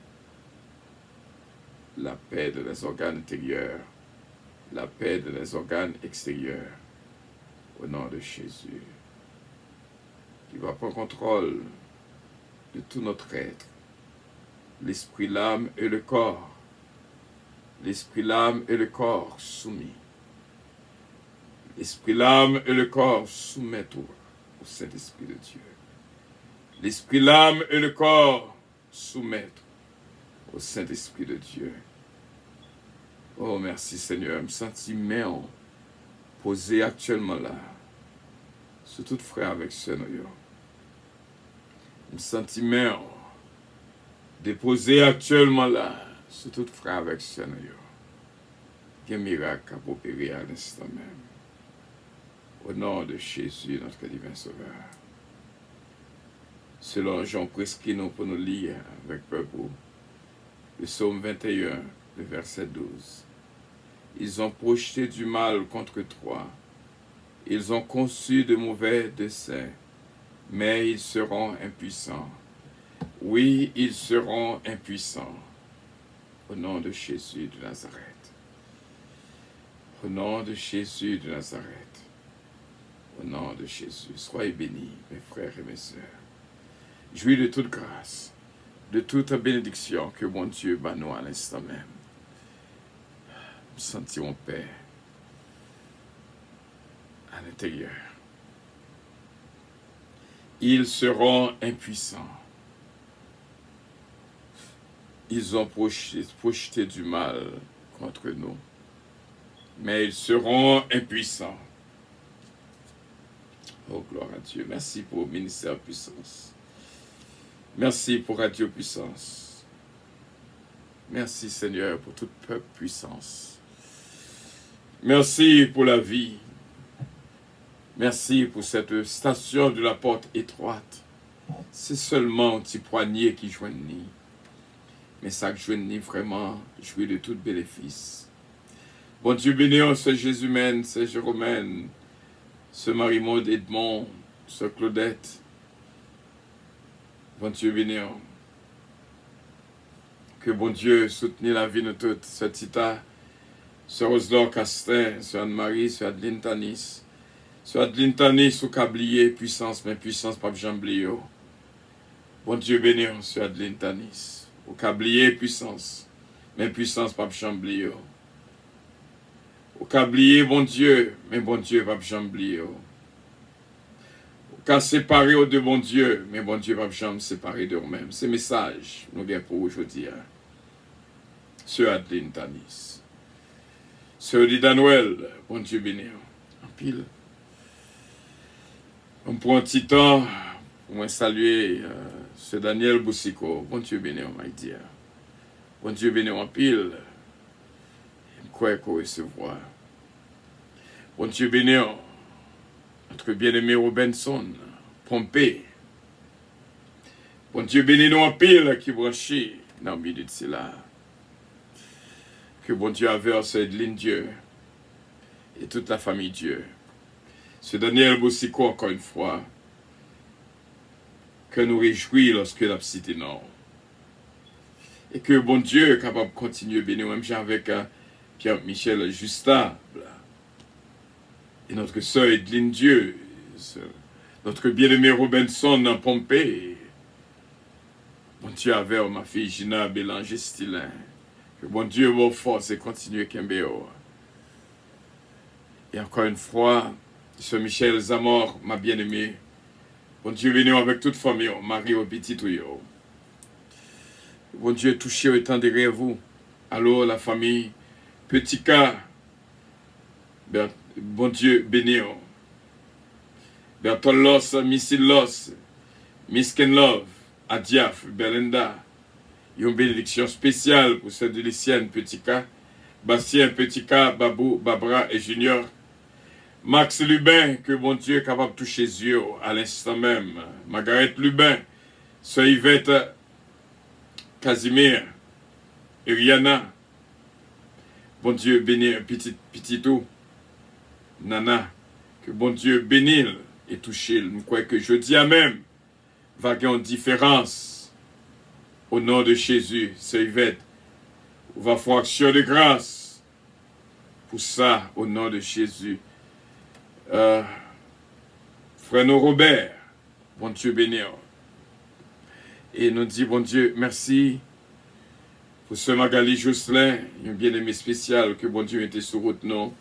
Speaker 3: la paix dans les organes intérieurs, la paix dans les organes extérieurs, au nom de Jésus, qui va prendre contrôle de tout notre être, l'esprit, l'âme et le corps, l'esprit, l'âme et le corps soumis, l'esprit, l'âme et le corps soumettent au Saint-Esprit de Dieu, l'esprit, l'âme et le corps soumettent au Saint-Esprit de Dieu. Oh, merci Seigneur, je me sens main posé actuellement là, sur tout frère avec ce nous. un sentiment déposé actuellement là, sur tout frère avec Seigneur. Il y a un miracle à opérer à l'instant même. Au nom de Jésus, notre divin Sauveur. Selon Jean prescrit nous pour nous lire avec peuple, le psaume 21, le verset 12. Ils ont projeté du mal contre toi. Ils ont conçu de mauvais desseins, mais ils seront impuissants. Oui, ils seront impuissants. Au nom de Jésus de Nazareth. Au nom de Jésus de Nazareth. Au nom de Jésus. Soyez bénis, mes frères et mes sœurs. Jouis de toute grâce, de toute bénédiction que mon Dieu bat nous à l'instant même. Nous sentirons paix à l'intérieur. Ils seront impuissants. Ils ont projeté du mal contre nous, mais ils seront impuissants. Oh, gloire à Dieu. Merci pour le ministère puissance. Merci pour Radio Puissance. Merci Seigneur pour toute peuple puissance. Merci pour la vie. Merci pour cette station de la porte étroite. C'est seulement un petit poignet qui joignit. Mais ça qui joignit vraiment, jouit de tout bénéfice. Bon Dieu béni, ce Jésus-mène, ce Jérôme, ce Marie-Maud Edmond, ce Claudette. Bon Dieu béni. Que bon Dieu soutenir la vie de toutes. Ce Tita, ce Roselor Castin, ce Anne-Marie, ce Adeline Tanis. Ce Adeline Tanis ou Kablié, puissance, mais puissance pas Jamblio. Bon Dieu béni, ce Adeline Tanis. Ou Kablié, puissance, mais puissance pas Jamblio. Ou Kablié, bon Dieu, mais bon Dieu pas Jamblio. Qu'à séparer de bon Dieu, mais bon Dieu va jamais séparer de nous-mêmes. C'est message nous avons pour aujourd'hui. Sœur Adeline Tanis. Sœur Lida Noël, bon Dieu béni. En pile. On prend un petit temps pour saluer Sœur Daniel Boussiko. Bon Dieu béni, on m'a dit. Bon Dieu béni en pile. Quoi qu'on recevoir. Bon Dieu béni. Notre bien-aimé Robinson, Pompé. Bon Dieu bénis nous en pile qui branchit dans le milieu de cela. Que bon Dieu averse Adeline Dieu et toute la famille Dieu. Ce Daniel Boussiko encore une fois. Que nous réjouis lorsque la cité non. Et que bon Dieu est capable de continuer à bénir, même avec Pierre-Michel Justable. Et notre sœur Adeline Dieu, notre bien-aimé Robinson en Pompée. Bon Dieu avec ma fille Gina Bélanger Stilin. Que bon Dieu vous force et continue Kembéo. Et encore une fois, sœur Michel Zamor, ma bien-aimée. Bon Dieu béni avec toute famille, Marie au petit tuyau. Bon Dieu touché au temps derrière vous. Alors la famille, petit cas. Bon Dieu béni. Bertolos, Missilos, Misken Love, Adiaf, Belinda. Une bénédiction spéciale pour cette délicienne petit cas. Bastien, petit cas, Babou, Babra et Junior. Max Lubin, que bon Dieu est capable de toucher les yeux à l'instant même. Margaret Lubin, Sœur Yvette, Casimir, Iriana. Bon Dieu béni, petit tout. Nana, que bon Dieu bénisse et touche. Nous croyons que je dis à même, va y avoir une différence au nom de Jésus, c'est Yvette. On va faire action de grâce pour ça, au nom de Jésus. Frère Robert, bon Dieu béni. Et nous dit, bon Dieu, merci pour ce Magali Jocelyn, un bien-aimé spécial que bon Dieu était sur route, non.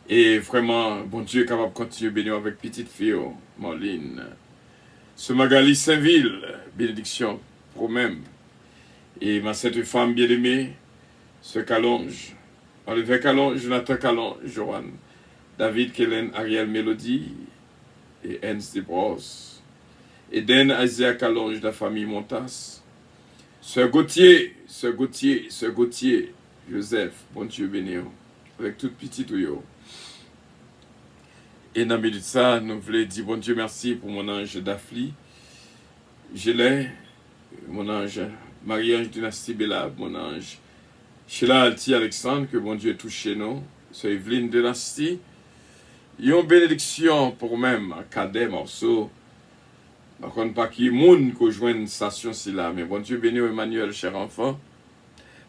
Speaker 3: Et vraiment, bon Dieu est capable de continuer à bénir avec petite fille, Marlene. Ce Magali Saint-Ville, bénédiction pour même. Et ma cette femme bien-aimée, ce Calonge, Olivier Calonge, Jonathan Calonge, Joanne, David Kellen, Ariel Mélodie, et Hans Desbros. Eden Asia Calonge de la famille Montas. Sœur Gauthier, Joseph, bon Dieu béni, avec toute petite yo. Et dans le de ça, nous voulons dire bon Dieu merci pour mon ange Dafli. Je l'ai, mon ange Marie-Ange Dynastie Bella, mon ange Sheila Alti Alexandre, que bon Dieu touche chez nous. Sœur Evelyne Dynastie. Une bénédiction pour même cadet morceau. Par contre, pas qui moun qu'on joue une station si là, mais bon Dieu béni Emmanuel, cher enfant.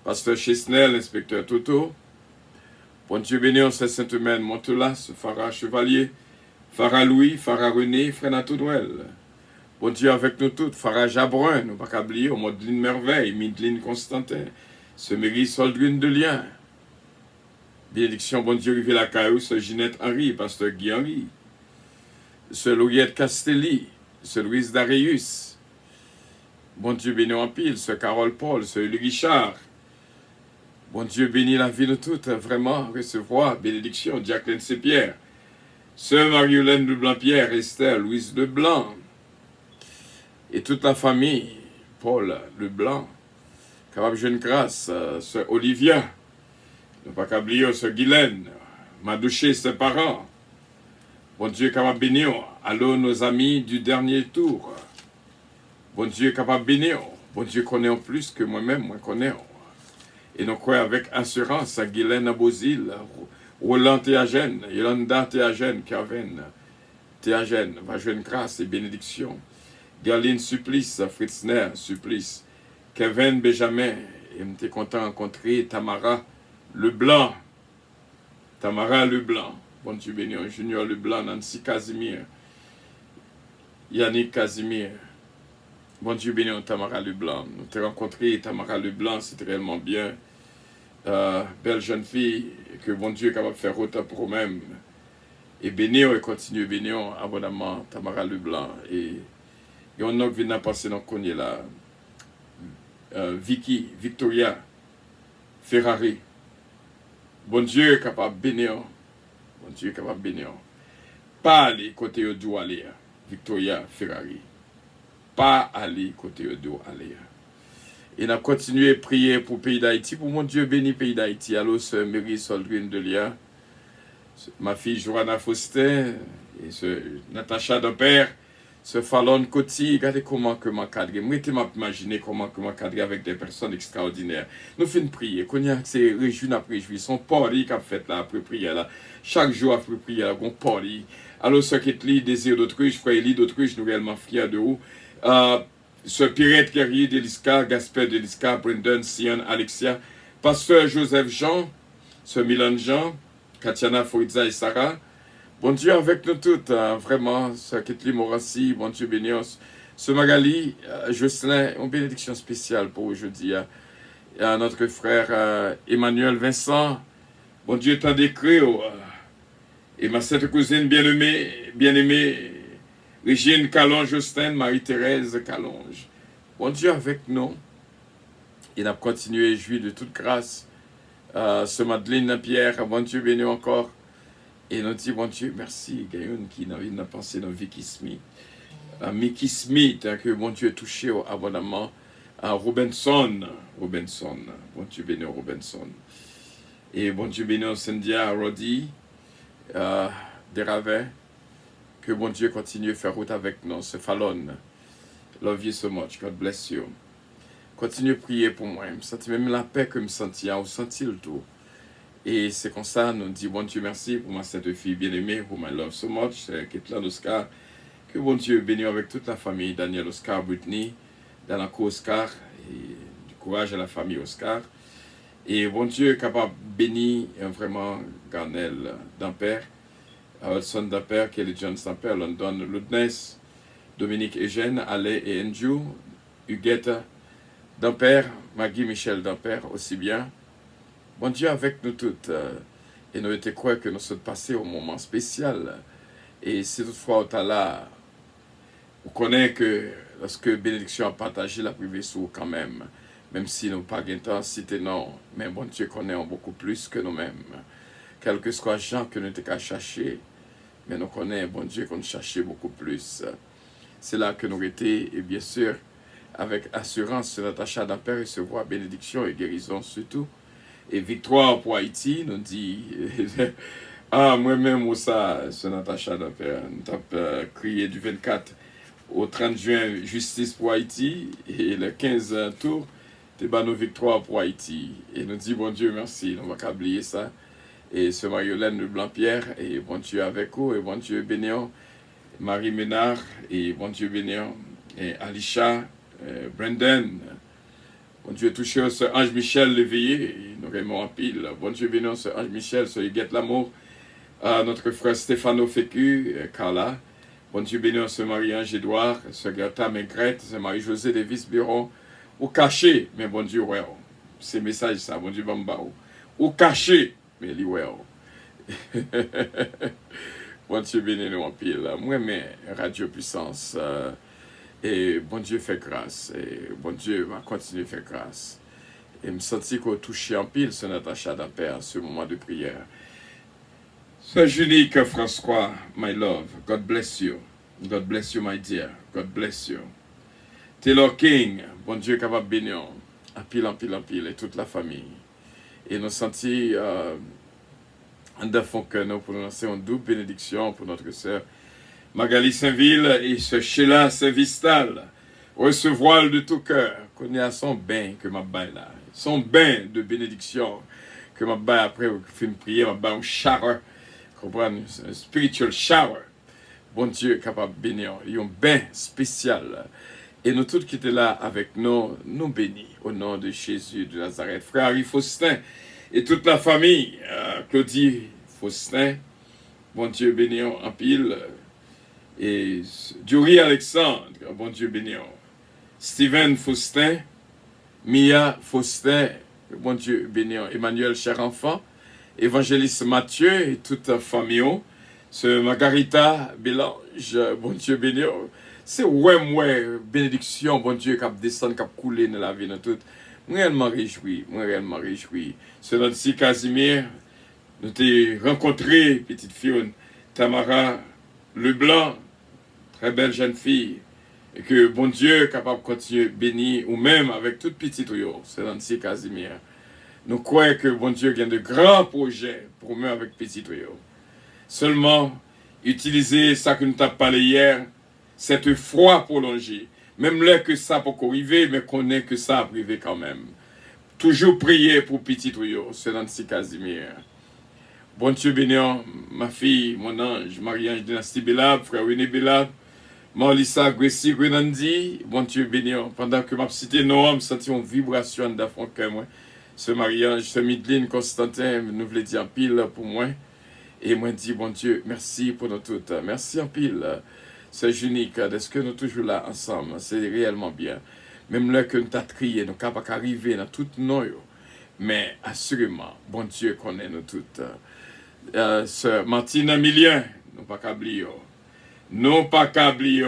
Speaker 3: Pasteur Chesnel, inspecteur Toto. Bon Dieu béni, on sait Saint-Eumène, Montelas, Farah Chevalier, Farah Louis, Farah René, Frenato Noël. Bon Dieu avec nous toutes, Farah Jabrun, nous pas qu'oublier, Madeline Merveille, Mideline Constantin, Semery Soldrine de Lien. Bénédiction, bon Dieu, Rivière la Caillou, Sœur Ginette Henry, Pasteur Guy Henry, Sœur Lauriette Castelli, Sœur Louise Darius. Bon Dieu béni en pile, Sœur Carole Paul, Sœur Louis Richard. Bon Dieu bénit la vie de toutes, vraiment, recevoir, bénédiction, Jacqueline Sepierre, Sœur Marie-Hélène Leblanc-Pierre, Esther, Louise Leblanc, et toute la famille, Paul Leblanc, capable jeune grâce, Sœur Olivia, ne pas qu'oublier, Sœur Guylaine, Madouché, ses parents. Bon Dieu capable bénir, allô nos amis du dernier tour. Bon Dieu capable bénir, bon Dieu connaît en plus que moi-même, moi connais. Et nous croyons avec assurance à Guylaine Abozil, Roland Théagène, Yolanda Théagène, Kevin Théagène, va jeune grâce et bénédiction. Galine Supplice, Fritzner Supplice, Kevin Benjamin, et m'étais content de rencontrer Tamara Leblanc. Tamara Leblanc, bon Dieu béni, Junior Leblanc, Nancy Casimir, Yannick Casimir. Bon Dieu béni, Tamara Leblanc. Nous t'avons rencontré Tamara Leblanc, c'était réellement bien. Belle jeune fille, que bon Dieu est capable de faire autant pour eux-mêmes. Et bénir et continuer bénir abondamment Tamara Leblanc. Et on a vient passer dans le là. Victoria Ferrari. Bon Dieu est capable de bénir. Bon Dieu est capable de bénir. Pas aller côté où doit aller. Victoria Ferrari. Pas aller côté où doit aller. Et nous continué à prier pour le pays d'Haïti, pour mon Dieu béni pays d'Haïti. Allô, Sœur Mary Soldrine de Lia, ma fille Joanna Faustin, et Sœur Natacha Dopère, Sœur Fallon Coty. Regardez comment que m'encadrer. Moi, je m'imaginer comment que m'encadrer avec des personnes extraordinaires. Nous faisons prier. C'est réjoui après réjoui. Son pari qu'a fait là, après prière là. Chaque jour après prière, on pari. Alors, ceux qui lit désir d'autruche, frère Elie d'autruche, nous réellement fiers de vous. Ce Pirate Guerrier d'Eliska, Gasper d'Eliska, Brendan, Sion, Alexia, Pasteur Joseph Jean, ce Milan Jean, Katiana Foïdza et Sarah. Bon Dieu avec nous toutes, vraiment, ce Ketli Morassi, bon Dieu béni, ce Magali, Jocelyn, une bénédiction spéciale pour aujourd'hui. À notre frère Emmanuel Vincent, bon Dieu t'en décrit, et ma cette cousine bien-aimée, Régine Calonge Justin, Marie-Thérèse Calonge. Bon Dieu avec nous. Il a continué à jouir de toute grâce. Ce Madeleine Pierre, bon Dieu béni encore. Et nous dit bon Dieu merci. Gaïon qui n'a pensé dans Vicky Smith. Mickey Smith, que bon Dieu touché abondamment. Robinson. Bon Dieu béni Robinson. Et bon Dieu béni Cynthia Roddy. Desravais. Que bon Dieu continue à faire route avec nous. C'est Fallon. Love you so much. God bless you. Continue à prier pour moi. Je me sens même la paix que je me sentis. On sentit le tout. Et c'est comme ça, nous disons bon Dieu merci pour ma cette fille bien-aimée, whom I love so much, Ketlan Oscar. Que bon Dieu bénisse avec toute la famille, Daniel Oscar, Brittany, Danako Oscar, et du courage à la famille Oscar. Et bon Dieu est capable de bénir vraiment Garnel Dampère, Hudson Dampère, Kelly Jones Dampère, London Ludness, Dominique Eugène, Alain et Andrew, Huguette Dampère, Maggie Michel Dampère aussi bien. Bon Dieu avec nous toutes. Et nous étions croyants que nous sommes passés au moment spécial. Et si toutefois on est là, on connaît que lorsque bénédiction a partagé la privée sur quand même si nous n'avons pas d'intensité, non, mais bon Dieu connaît beaucoup plus que nous-mêmes. Quel que soit les gens que nous avons cherché, mais nous connaissons bon Dieu qu'on cherchait beaucoup plus. C'est là que nous étions, et bien sûr, avec assurance, c'est Natacha d'Ampère recevoir bénédiction et guérison surtout. Et victoire pour Haïti, nous dit, ah, moi-même, où ça, c'est Natacha d'Ampère, nous avons crié du 24 au 30 juin, justice pour Haïti, et le 15 tour, c'est nos victoires pour Haïti. Et nous dit, bon Dieu, merci, on va pas oublier ça. Et ce Marie-Hélène Blanc-Pierre, et bon Dieu avec vous, et bon Dieu bénéant, Marie Ménard, et bon Dieu bénéant, et Alisha, Brendan, bon Dieu touché ce Ange Michel l'éveillé, nous aimons en pile, bon Dieu bénéant ce Ange Michel, ce Huguette Lamour, notre frère Stéphano Fécu, Carla, bon Dieu bénéant ce Marie-Ange Édouard, ce Gerta Maigrette, ce Marie-Josée Davis Biron, ou caché, mais bon Dieu, ouais, c'est message ça, bon Dieu bamba, ou caché, mais li ouais, bon Dieu bénéant en pile, moi mais Radio Puissance, et bon Dieu fait grâce, et bon Dieu va continuer à faire grâce. Et me sentir qu'on touche en pile sur Natacha d'Ampère à ce moment de prière. Sœur Junique François, my love, God bless you. God bless you, my dear. God bless you. Taylor King, bon Dieu capable de bénir, en pile, et toute la famille. Et nous sentir en fond que nous pour nous lancer une double bénédiction pour notre sœur Magali Saint-Ville et ce Sheila Saint-Vistal, recevoir de tout cœur, qu'on ait à son bain que ma bain là, son bain de bénédiction, que ma bain après, au fin de prière, ma bain un shower, comprenez, un spiritual shower, bon Dieu capable de bénir, il y a un bain spécial, et nous tous qui étaient là avec nous, nous bénis, au nom de Jésus de Nazareth, frère Harry Faustin, et toute la famille, Claudie Faustin, bon Dieu bénir en pile, et Dury Alexandre, bon Dieu bénir. Steven Faustin, Mia Faustin, bon Dieu bénir. Emmanuel, cher enfant, Évangéliste Mathieu et toute la famille, ce Margarita Bélange, bon Dieu bénir. C'est ouais, bénédiction, bon Dieu, qui descend, qui coulé dans la vie, dans tout. Moi, réellement réjoui. Ce Nancy Casimir, nous t'ai rencontré, petite fille, Tamara Leblanc, très belle jeune fille, et que bon Dieu est capable de continuer à bénir, ou même avec toute petite Rio, c'est Nancy Casimir. Nous croyons que bon Dieu a de grands projets pour nous avec petite Rio. Seulement, utiliser ça que nous t'avons parlé hier, cette foi prolongée, même là que ça peut arriver, mais qu'on est que ça a privé quand même. Toujours prier pour petite Rio, c'est Nancy Casimir. Bon Dieu bénissant, ma fille, mon ange, Marie-Ange Dynastie Bélab, frère René Bélab, Marlissa Grécy Grenandi, bon Dieu bénissant, pendant que ma cité Noam sentit une vibration dans mon cœur, moi. Ce Marie-Ange, ce Midline Constantin, nous voulons dire en pile pour moi. Et moi, dis, bon Dieu, merci pour nous toutes. Merci en pile. C'est unique, est-ce que nous toujours là ensemble? C'est réellement bien. Même là que nous t'as crié, nous sommes pas arriver dans toutes nos. Mais assurément, bon Dieu connaît nous toutes. Sœur Martine Emilien, nous pas oublier. Nous pas oublier.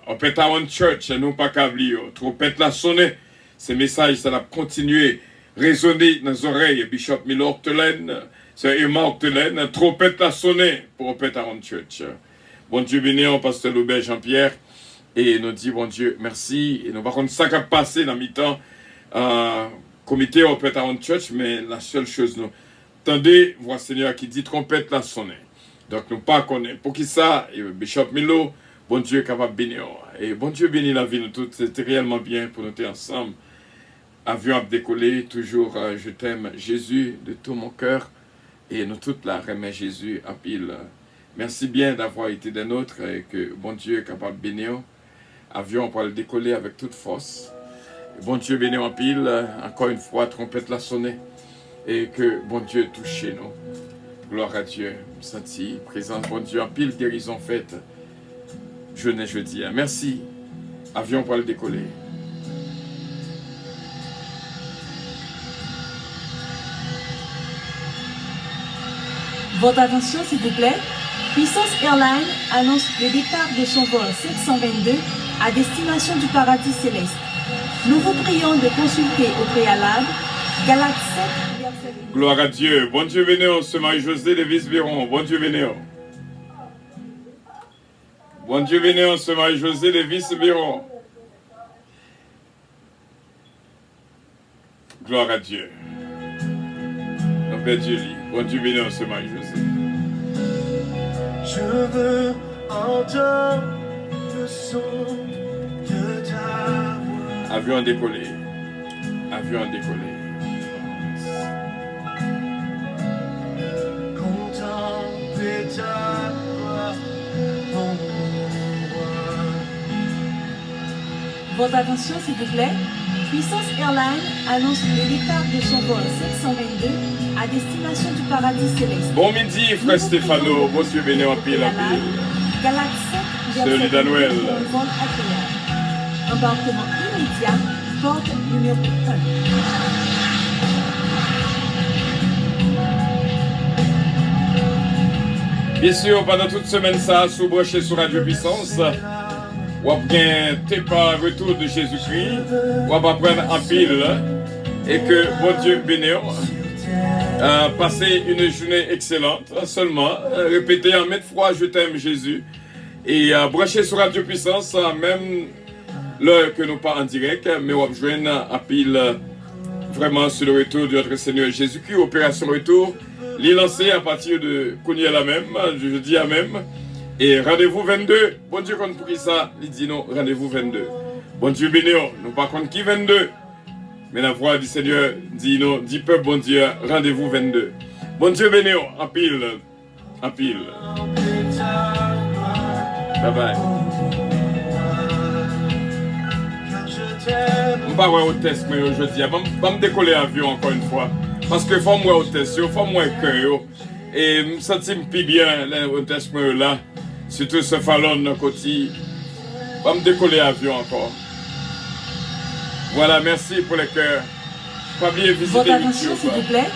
Speaker 3: Opétaron Church, nous pas oublier. Trompette la sonné. Ces messages, ça va continuer résonner dans les oreilles. Bishop Milo Octelaine, c'est Emma Octelaine, trompette la sonné pour Opétaron Church. Bon Dieu béni, pasteur Loubert Jean-Pierre. Et nous dit, bon Dieu, merci. Et nous allons ça qui a passé dans mi-temps, comité Opétaron Church, mais la seule chose, nous. Attendez, voix Seigneur qui dit trompette la sonner. Donc nous pas connaître. Pour qui ça, Bishop Milo, bon Dieu est capable de bénir. Et bon Dieu bénit la vie de toutes. C'était réellement bien pour nous être ensemble. Avion à décoller, toujours je t'aime Jésus de tout mon cœur. Et nous toutes là, remet Jésus en pile. Merci bien d'avoir été des nôtres et que bon Dieu est capable de bénir. Avion pour le décoller avec toute force. Et bon Dieu bénit en pile. Encore une fois, trompette la sonner. Et que bon Dieu touche chez nous. Gloire à Dieu. Senti, présence, bon Dieu, en pile guérison faite. Jeudi. Merci. Avion pour le décoller.
Speaker 7: Votre attention, s'il vous plaît. Puissance Airlines annonce le départ de son vol 722 à destination du paradis céleste. Nous vous prions de consulter au préalable Galates 7, verset 20.
Speaker 3: Gloire à Dieu. Bon Dieu bénéo, ce Marie-Josée de Visbiron. Bon Dieu bénéo. Bon Dieu béni en ce Marie-Josée, Lévis Biron. Gloire à Dieu. Notre Père Dieu lit. Bon Dieu béni en ce Marie-Josée.
Speaker 9: Je veux entendre le son de ta voix.
Speaker 3: Avion décollé. Avion décollé.
Speaker 9: Contempler ta gloire, mon roi.
Speaker 7: Votre attention, s'il vous plaît. Puissance Airlines annonce le départ de son vol 722 à destination du paradis céleste.
Speaker 3: Bon midi, frère Stéphano. Bon Dieu béni en pile, en pile.
Speaker 7: Galaxie 7,
Speaker 3: Celui d'Anoël.
Speaker 7: vol agréable. Embarquement immédiat, porte numéro 1.
Speaker 3: Bien sûr, pendant toute semaine, ça, sous broché sur Radio Puissance, on va bien tes pas retour de Jésus-Christ, on va apprendre en pile, et que bon Dieu bénisse. Passer une journée excellente, seulement répéter en maintes fois je t'aime Jésus, et brancher sur Radio Puissance, même l'heure que nous pas en direct, mais on va joindre en pile vraiment sur le retour de notre Seigneur Jésus-Christ, opération retour. Les lancer à partir de Kounia la même, je dis à même. Et rendez-vous 22. Bon Dieu, qu'on pour qui ça, il dit non, rendez-vous 22. Bon Dieu béni, nous pas contre qui 22. Mais la voix du Seigneur dit non, dit peuple bon Dieu, rendez-vous 22. Bon Dieu béni, en pile. En pile. Bye bye. Je ne vais pas voir au test aujourd'hui. Je vais me décoller l'avion encore une fois. Parce que faut moi au test, faut moi cœur. Et je me sens plus bien au test là. Surtout ce fallon de côté. Je vais me décoller l'avion encore. Voilà, merci pour les cœurs. Pas oublier visiter
Speaker 7: votre attention, s'il vous plaît.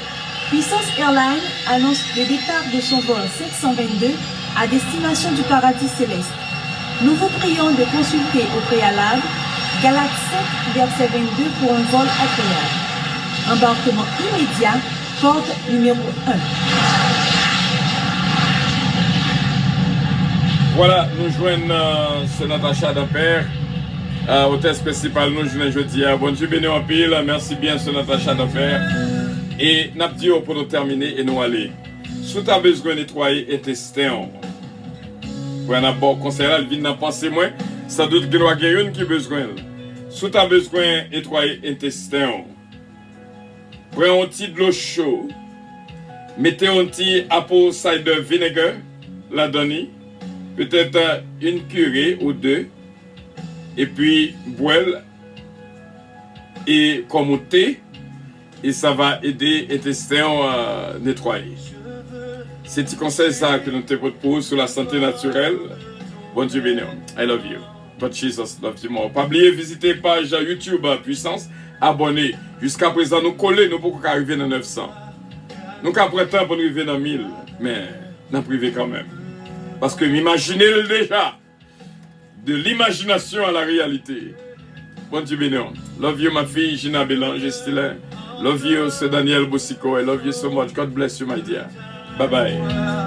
Speaker 7: Puissance Airlines annonce le départ de son vol 722 à destination du paradis céleste. Nous vous prions de consulter au préalable Galates 7, verset 22 pour un vol agréable. Embarquement immédiat, porte numéro 1.
Speaker 3: Voilà, nous joignons ce Natacha d'Ampère. Hôtesse principale, nous joignons jeudi. Bon Dieu béni en pile. Merci bien, ce Natacha d'Ampère. Et nous avons pour nous terminer et nous aller. Si tu as besoin de nettoyer intestin, pour un bon conseil, il vient d'en penser moins. Ça doute qu'il y a une qui a besoin. Si tu as besoin de nettoyer intestin, prends un petit de l'eau chaude. Mettez un petit apple cider vinegar, la donner. Peut-être une curée ou deux. Et puis, boire et comme au thé. Et ça va aider l'intestin à nettoyer. C'est un petit conseil ça que nous te proposons sur la santé naturelle. Bon Dieu béni. I love you. God Jesus love you more. Pas oublier visiter page YouTube Puissance. Abonnez. Jusqu'à présent, nous collons, nous pouvons arriver dans 900. Nous avons temps pour arriver dans 1000. Mais nous privé quand même. Parce que m'imaginez déjà. De l'imagination à la réalité. Bon Dieu béni. Love you, ma fille Gina Bélange Stylin. Love you, Sir Daniel Boussico. I love you so much. God bless you, my dear. Bye bye.